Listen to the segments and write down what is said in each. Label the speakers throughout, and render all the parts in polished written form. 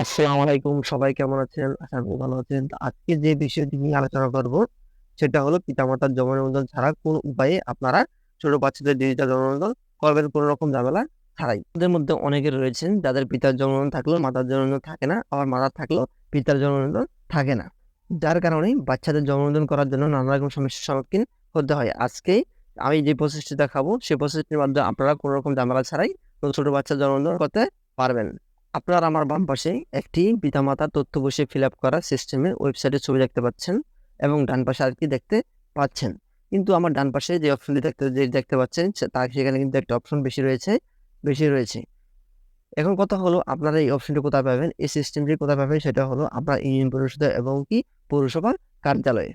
Speaker 1: আসসালামু আলাইকুম, সবাই কেমন আছেন? আশা করি ভালো আছেন। তো আজকে যে বিষয়টি নিয়ে আলোচনা করব সেটা হলো পিতামাতার জন্ম নিবন্ধন ছাড়া কোন উপায়ে আপনারা ছোট বাচ্চাদের ডিজিটাল জন্ম নিবন্ধন করবেন কোনো রকম ঝামেলা ছাড়াই। ওদের মধ্যে অনেকে রয়েছেন যাদের পিতার জন্ম নিবন্ধন থাকলেও মাতার জন্ম নিবন্ধন থাকে না, আবার মাতার থাকলেও পিতার জন্ম নিবন্ধন থাকে না। যার কারণে বাচ্চাদের জন্ম নিবন্ধন করার জন্য নানা রকম সমস্যার সম্মুখীন হতে হয়। আজকে আমি যে প্রসেসটি দেখাবো সেই প্রসেসটির মাধ্যমে আপনারা কোনো রকম ঝামেলা ছাড়াই ছোট বাচ্চার জন্ম নিবন্ধন করতে পারবেন। আপনার আমার বাম পাশে একটি পিতামাতার তথ্য বসিয়ে ফিল আপ করা সিস্টেমের ওয়েবসাইটের ছবি দেখতে পাচ্ছেন এবং ডান পাশে আরেকটি দেখতে পাচ্ছেন। কিন্তু আমার ডান পাশে যে অপশনটি দেখতে পাচ্ছেন তার সেখানে কিন্তু একটা অপশন বেশি রয়েছে। এখন কথা হলো আপনারা এই অপশনটি কোথায় পাবেন, এই সিস্টেমটি কোথায় পাবেন, সেটা হলো আপনার ইউনিয়ন পরিষদ এবং কি পৌরসভার কার্যালয়ে।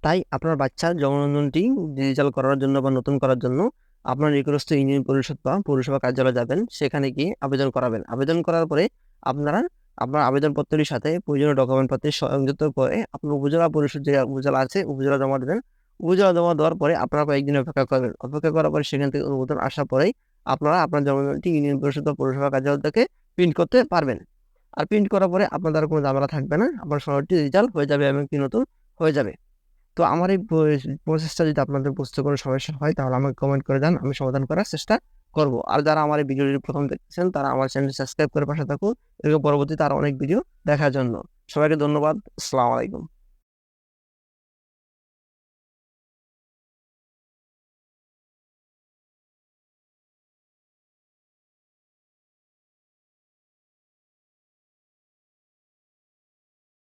Speaker 1: তাই আপনার বাচ্চার জন্ম নিবন্ধনটি ডিজিটাল করার জন্য বা নতুন করার জন্য আপনার নিকটস্থ ইউনিয়ন পরিষদ বা পৌরসভা কার্যালয়ে যাবেন, সেখানে গিয়ে আবেদন করাবেন। আবেদন করার পরে আপনারা আপনার আবেদনপত্রের সাথে প্রয়োজনীয় ডকুমেন্টপত্র সংযুক্ত করে আপনার উপজেলা পরিষদ যে উপজেলা আছে উপজেলা জমা দেবেন। উপজেলা জমা দেওয়ার পরে আপনারা কয়েকদিন অপেক্ষা করবেন। অপেক্ষা করার পরে সেখান থেকে অনুমোদন আসার পরেই আপনারা আপনার জন্মদিনটি ইউনিয়ন পরিষদ বা পৌরসভা কার্যালয় থেকে প্রিন্ট করতে পারবেন। আর প্রিন্ট করার পরে আপনার দ্বারা কোনো ঝামেলা থাকবে না, আপনার সনদটি ডিজিটাল হয়ে যাবে এবং কি নতুন হয়ে যাবে। তো আমার এই প্রসেসটা যদি আপনাদের বুঝতে কোনো সমস্যা হয় তাহলে আমাকে কমেন্ট করে দেন, আমি সমাধান করার চেষ্টা করব। আর যারা আমার এই ভিডিওটি প্রথম দেখতেছেন তারা আমার চ্যানেল সাবস্ক্রাইব করে পাশে থাকুন এরকম পরবর্তীতে আরো অনেক ভিডিও দেখার জন্য। সবাইকে ধন্যবাদ। আসসালামু আলাইকুম।